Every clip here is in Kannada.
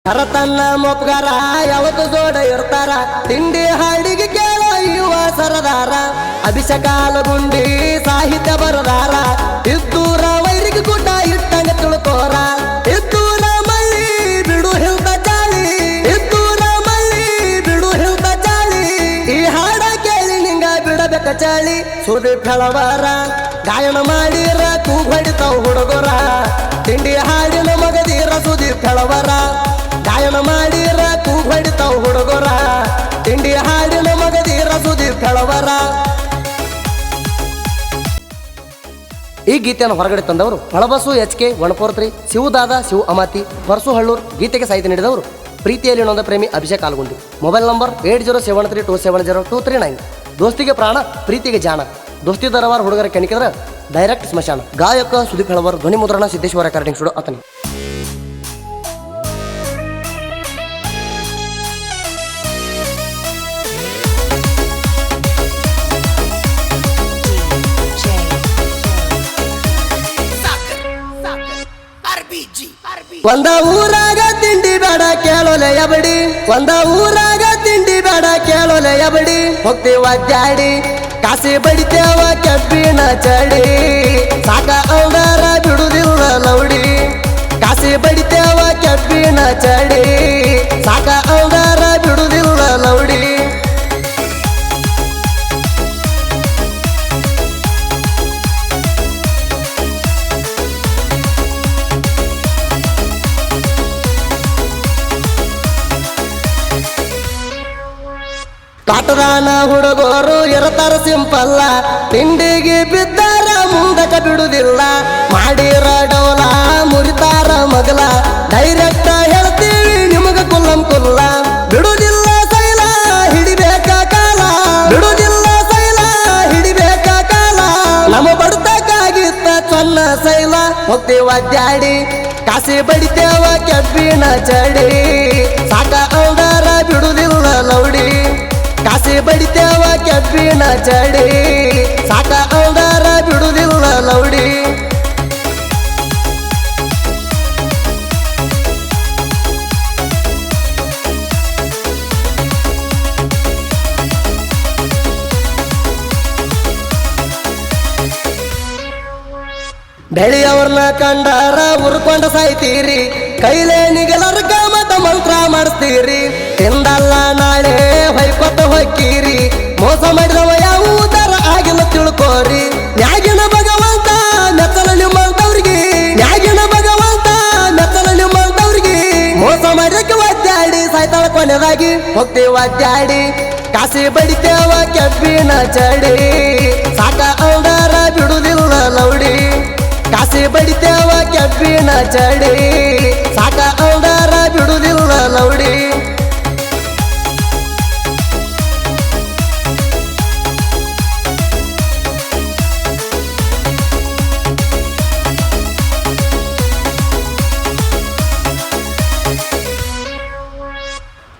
ತನ್ನ ಮೊಪ್ಗಾರ ಯಾವತ್ತು ಜೋಡ ಇರ್ತಾರ ತಿಂಡಿ ಹಾಡಿಗೆ ಕೇಳೋ ಯುವ ಸರದಾರ ಅಭಿಷೇಕಾಲ ಗುಂಡಿ ಸಾಹಿತ್ಯ ಬರದಾರ ಇದ್ದೂರ ವೈರಿಗೆ ಗುಡ್ಡ ಇಟ್ಟಂಗ ತಿಳ್ಕೋರ ಇದ್ದೂರ ಮಳ್ಳಿ ಬಿಡು ಹಿಲ್ದ ಚಾಳಿ ಇದ್ದೂರ ಮಳ್ಳಿ ಬಿಡು ಹಿಲ್ದ ಚಾಳಿ ಈ ಹಾಡ ಕೇಳಿ ನಿಂಗ ಬಿಡಬೇಕ ಚಾಳಿ ಸುದೀಪ್ ಹೇಳವಾರ ಗಾಯನ ಮಾಡಿರ ಕೂಗ್ ಹೊಡಿತಾವ್ ಹುಡುಗರ ತಿಂಡಿ ಹಾಡಿನ ಮಗದೀರ ಸುದೀಪ್ ಹೇಳವಾರ ಗಾಯನ ಮಾಡಿರ ಕೂಗ್ ಹೊಡಿತಾವ್ ಹುಡುಗರ ತಿಂಡಿ ಹಾಡಿನ ಮಗದೀರ ಸುದೀಪ್ ಹೇಳವರ. ಈ ಗೀತೆಯನ್ನು ಹೊರಗಡೆ ತಂದವರು ಹೊಳಬಸು HK 143 ಶಿವದಾದ ಶಿವ ಅಮಾತಿ ಪರಸು ಹಳ್ಳೂರ್. ಗೀತೆಗೆ ಸಾಹಿತ್ಯ ನೀಡಿದವರು ಪ್ರೀತಿಯಲ್ಲಿ ನೊಂದ ಪ್ರೇಮಿ ಅಭಿಷೇಕ್ ಆಲ್ಗುಂಡಿ. Mobile number 8073270239. ದೋಸ್ತಿಗೆ ಪ್ರಾಣ ಪ್ರೀತಿಗೆ ಜಾಣ ದೋಸ್ತಿ ದರವಾರ ಹುಡುಗರ ಕೆಣಕಿದ್ರ ಡೈರೆಕ್ಟ್ ಸ್ಮಶಾನ. ಗಾಯಕ ಸುದೀಪ್ ಹೇಳವರ್. ಧ್ವನಿ ಮುದ್ರಣ ಸಿದ್ದೇಶ್ವರ ರೆಕಾರ್ಡಿಂಗ್ ಸ್ಟುಡಿಯೋ ಅತನಿ. ಒಂದ ಊರಾಗ ತಿಂಡಿ ಬೇಡ ಕೇಳೋಲೆಯ ಬಡಿ ಒಂದ ಊರಾಗ ತಿಂಡಿ ಬೇಡ ಕೇಳೋಲೆಯ ಬಡಿ ಹೋಗ್ತೀವ ಅಡ್ಡಾಡಿ ಕಾಸಿ ಬಡಿತೇವ ಕೆಬ್ಬಿನ ಚಡಿ ಸಾಕ ಅವರ ಬಿಡುದಿಲ್ಲ ಲೌಡಿ ಕಾಸಿ ಬಡಿತೇವ ಕೆಬ್ಬಿನ ಚಡಿ ಸಾಕ ಅವರ ಬಿಡುದಿಲ್ಲ ಲೌಡಿ. ಕಾಟದಾನ ಹುಡುಗರು ಇರತಾರ ಸಿಂಪಲ್ಲ ತಿಂಡಿಗೆ ಬಿದ್ದಾರ ಮುಂದಕ ಬಿಡುದಿಲ್ಲ ಮಾಡಿರ ಡೌಲ ಮುರಿತಾರ ಮಗಲ ಡೈರೆಕ್ಟ್ ಹೇಳ್ತೀವಿ ನಿಮಗ ಕುಲ್ಲಂ ಕುಲ್ಲ ಬಿಡುದಿಲ್ಲ ಸೈಲ ಹಿಡಿಬೇಕ ಕಾಲ ಬಿಡುದಿಲ್ಲ ಸೈಲ ಹಿಡಿಬೇಕ ಕಾಲ ನಮ್ಮ ಬಡತಕ್ಕಾಗಿತ್ತ ಚನ್ನ ಸೈಲ ಹೋಗ್ತೀವ ಅಡ್ಡಾಡಿ ಕಾಸಿ ಬಡಿತೇವ ಕೆಬ್ಬಿನ ಚಡಿ ಸಾಕ ಅವರ ಬಿಡುದಿಲ್ಲ ಲೌಡಿ ಕಾಸಿ ಬಡಿತೇವ ಕೆಬ್ಬಿನ ಚಡಿ ಸಾಕ ಅವರ ಬಿಡುದಿಲ್ಲ ಲೌಡಿ. ಬೆಳೆಯವ್ರನ್ನ ಕಂಡಾರ ಉರ್ಕೊಂಡ ಸಾಯ್ತೀರಿ ಕೈಲೇ ನಿಗಲರ್ಗ ಮತ ಮಂತ್ರ ಮಾಡಿಸ್ತೀರಿ ತಿಂದಲ್ಲ ನಾಳೆ ಹೊಯ್ಕೊತ ಹೊಕ್ಕೀರಿ ಮೋಸ ಮಾಡಿದವ ಯಾವುದರ ಆಗಿಲ್ಲ ತಿಳ್ಕೋರಿ ನ್ಯಾಗಿನ ಭಗವಂತ ಮೆಚ್ಚಲ ನಿಮ್ಮಂತವ್ರಿಗೆ ನ್ಯಾಗಿನ ಭಗವಂತ ಮೆಚ್ಚಲ ನಿಮ್ಮಂತವ್ರಿಗೆ ಮೋಸ ಮಾಡಿದಕ್ಕೆ ಒದ್ದಾಡಿ ಸಾಯ್ತಾಳ ಕೊನೆದಾಗಿ ಹೋಗ್ತೀವ ಅಡ್ಡಾಡಿ ಕಾಸಿ ಬಡಿತೇವ ಕೆಬ್ಬಿನ ಚಡಿ ಸಾಕ ಅವರ ಬಿಡುದಿಲ್ಲ ಲೌಡಿ ಕಾಸಿ ಬಡಿತೇವ ಕೆಬ್ಬಿನ ಚಡಿ ಸಾಕ ಅವರ ಬಿಡುದಿಲ್ಲ ಲೌಡಿ.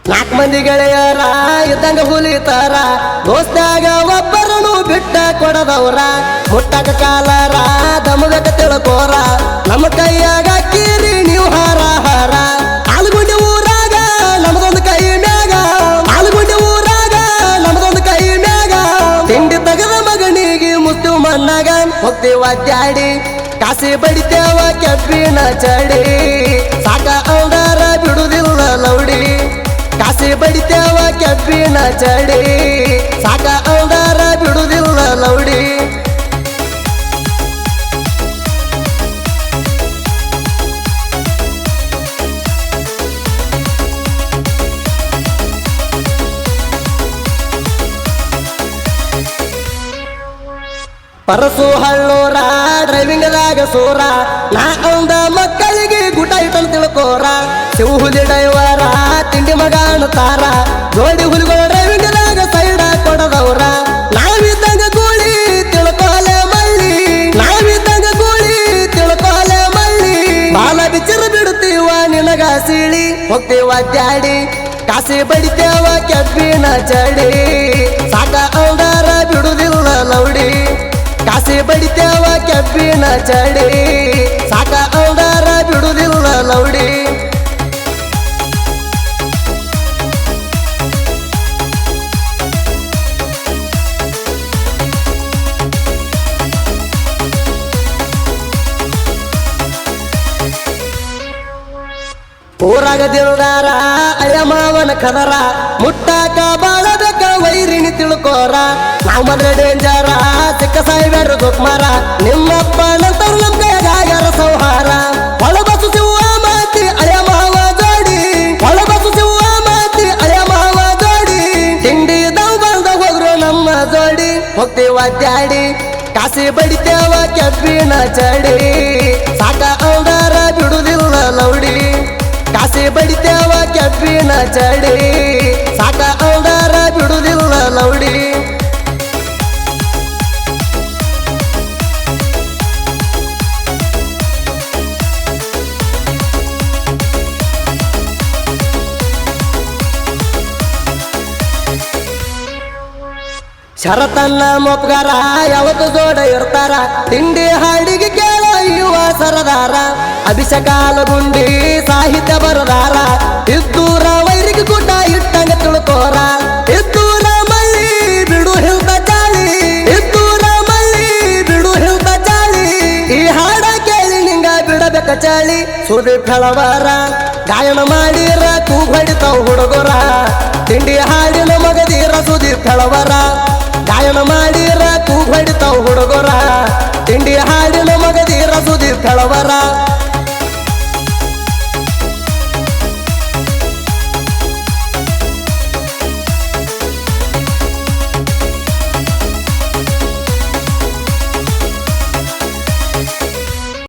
ನಾಲ್ಕು ಮಂದಿ ಗೆಳೆಯರ ಇದ್ದಂಗ ಹುಲಿತಾರ ದೋಸ್ತಾಗ ಒಬ್ಬರನು ಬಿಟ್ಟ ಕೊಡದವ್ರ ಮುಟ್ಟಕ ಕಾಲರ ದಮಗಕ ತಿಳ್ಕೋರ ನಮ್ಮ ಕೈಯಾಗ ಕೀರಿ ನೀವು ಹಾರ ಹಾರ ಆಲಗುಂಡಿ ಊರಾಗ ನಮಗೊಂದು ಕೈ ಮ್ಯಾಗ ಆಲಗುಂಡಿ ಊರಾಗ ನಮಗೊಂದು ಕೈ ಮ್ಯಾಗ ತಿಂಡಿ ತಗದ ಮಗನಿಗೆ ಮುತ್ತು ಮಣ್ಣಾಗ ಹೋಗ್ತೀವ ಅಡ್ಡಾಡಿ ಕಾಸಿ ಬಡಿತೇವ ಕೆಬ್ಬಿನ ಚಡಿ ಸಾಕ ಅವರ ಬಿಡುದಿಲ್ಲ ಲೌಡಿ ಕಾಸಿ ಬಡಿತೇವ ಕೆಬ್ಬಿನ ಚಡಿ ಸಾಕ ಅವರ ಬಿಡುದಿಲ್ಲ ಲೌಡಿ. ಪರಸು ಹಳ್ಳೂರ ಡ್ರೈವಿಂಗ್ದಾಗ ಸೂರ ನಾ ಅವಂದ ಮಕ್ಕಳಿಗೆ ಗುಟ ಇಟ್ಟನ್ ತಿಳ್ಕೋರ ಶಿವ ಹುಲಿ ಡೈವರ ತಿಂಡಿ ಮಗ ಅನ್ನತಾರ ಜೋಡಿ ಹುಲಿಗಳ ಡ್ರೈವಿಂಗ್ದಾಗ ಸೈಡ ಕೊಡದವ್ರ ನಾವಿದ್ದಂಗ ಗೂಳಿ ತಿಳ್ಕೋಲೆ ಮಳ್ಳಿ ನಾವಿದ್ದಂಗ ಗೂಳಿ ತಿಳ್ಕೋಲೆ ಮಳ್ಳಿ ಬಾಲ ಬಿಚ್ಚರ ಬಿಡುತ್ತೀವ ನಿನಗ ಸೀಳಿ ಹೋಗ್ತೀವ ಅಡ್ಡಾಡಿ ಕಾಸಿ ಬಡಿತೇವ ಕೆಬ್ಬಿನ ಚಡಿ ಸಾಕ ಅವರ ಬಿಡುದಿಲ್ಲ ಲೌಡಿ ಕಾಸಿ ಬಡಿತೇವ ಕೆಬ್ಬಿನ ಚಡಿ ಸಾಕ ಅವರ ಬಿಡುದಿಲ್ಲ ಲೌಡಿ. ಊರಾಗ ದಿನದಾರ ಅಯ್ಯ ಮಾವನ ಕದರ ಮುಟ್ಟಾಕ ಬಾಳಬೇಕ ವೈರಿಣಿ ತಿಳ್ಕೋರ ನಾವು ಮದ್ರೆ ಡೇಂಜರ ಸಿಕ್ಕ ಸಾಯಿಬೇಡ್ರ ದುಕ್ಮಾರ ನಿಮ್ಮಪ್ಪ ನಂತರ ನಮ್ ಕೈಯಾಗ್ಯಾರ ಸಂಹಾರ ಒಳಬಸು ಶಿವ ಮಾತಿ ಅಯ್ಯ ಮಾವ ಜೋಡಿ ಒಳಬಸು ಶಿವ ಮಾತಿ ಅಯ್ಯ ಮಾವ ಜೋಡಿ ತಿಂಡಿ ದವ್ ಬಂದ ಹೋಗ್ರು ನಮ್ಮ ಜೋಡಿ ಹೋಗ್ತೀವ ತ್ಯಾಡಿ ಕಾಸಿ ಬಡಿತೇವ ಕೆಬ್ಬಿನ ಚಡಿ ಸಾಕ ಅವದಾರ ಬಿಡುದಿಲ್ಲ ಲೌಡಿ ಕಾಸಿ ಬಡಿತೇವ ಕೆಬ್ಬಿನ ಚಡಿ ಸಾಕ ಅವದಾರ ಬಿಡುದಿಲ್ಲ ಲೌಡಿ ಶರತನ್ನ ಮೊಪ್ಗಾರ ಯಾವತ್ತು ಜೋಡ ಇರ್ತಾರ ತಿಂಡಿ ಹಾಡಿಗೆ ಕೇಳ ಯುವ ಸರದಾರ ಅಭಿಷೇಕಾಲ ಗುಂಡಿ ಸಾಹಿತ್ಯ ಬರದಾರ ಇದ್ದೂರ ವೈರಿಗೆ ಗುಡ್ಡ ಇಟ್ಟಂಗ ತಿಳ್ಕೋರ ಇದ್ದೂರ ಮಳ್ಳಿ ಬಿಡು ಹಿಲ್ತ ಚಾಳಿ ಇದ್ದೂರ ಮಳ್ಳಿ ಬಿಡು ಹಿಲ್ತ ಚಾಳಿ ಈ ಹಾಡ ಕೇಳಿ ನಿಂಗ ಬಿಡಬೇಕ ಚಾಳಿ ಸುದೀಪ್ ಹೇಳವಾರ ಗಾಯನ ಮಾಡಿರ ಕೂಗ್ ಹೊಡಿತಾವ್ ಹುಡುಗರ ತಿಂಡಿ ಹಾಡಿನ ಮಗದೀರ ಸುದೀಪ್ ಹೇಳವರ ಗಾಯನ ಮಾಡಿರ ಕೂಗ್ ಹೊಡಿತಾವ್ ಹುಡುಗರ ತಿಂಡಿ ಹಾಡಿನ ಮಗದೀರ ಸುದೀಪ್ ಹೇಳವರ